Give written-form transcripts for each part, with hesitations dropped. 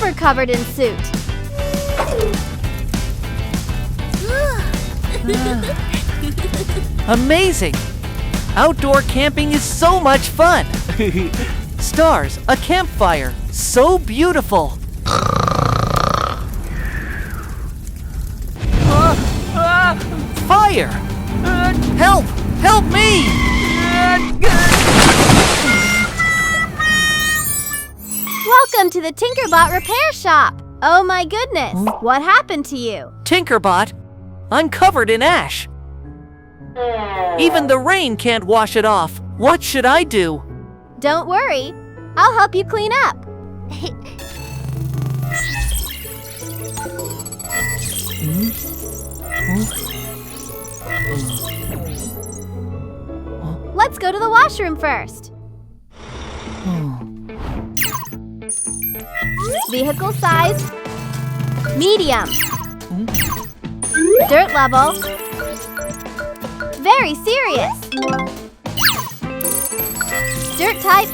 never covered in soot. Amazing! Outdoor camping is so much fun! Stars, a campfire, so beautiful! Fire! Help! Help me! Welcome to the TinkerBot repair shop. Oh my goodness, what happened to you? TinkerBot, I'm covered in ash. Even the rain can't wash it off. What should I do? Don't worry, I'll help you clean up. Let's go to the washroom first. Vehicle size, medium. Dirt level, very serious. Dirt type,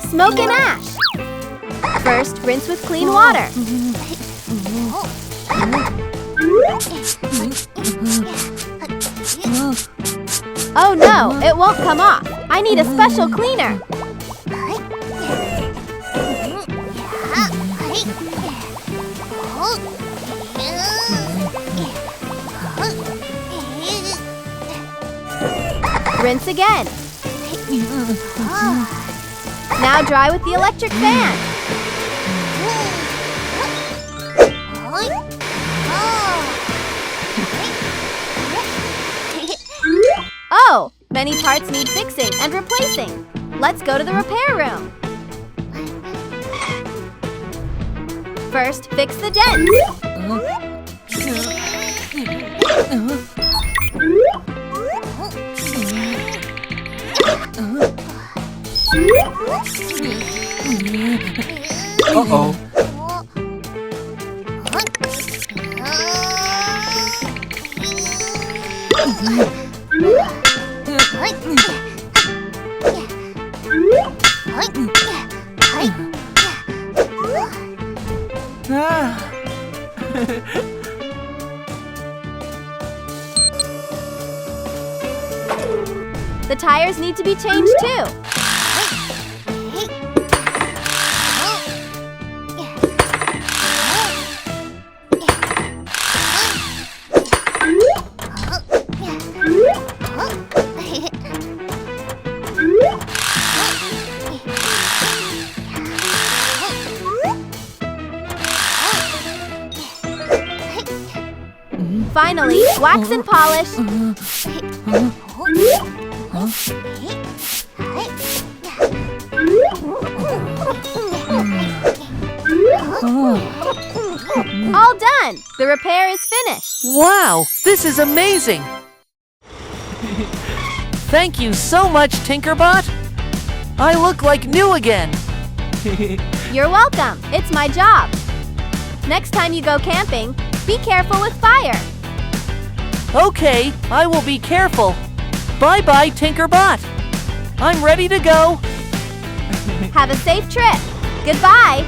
smoke and ash. First, rinse with clean water. Oh no, it won't come off. I need a special cleaner. Rinse again. Now dry with the electric fan. Oh, many parts need fixing and replacing. Let's go to the repair room. First, fix the dent. Uh-oh. The tires need to be changed too. Finally, wax and polish. All done! The repair is finished. Wow, this is amazing! Thank you so much, TinkerBot! I look like new again! You're welcome. It's my job. Next time you go camping, be careful with fire. Okay, I will be careful. Bye-bye, TinkerBot. I'm ready to go. Have a safe trip. Goodbye.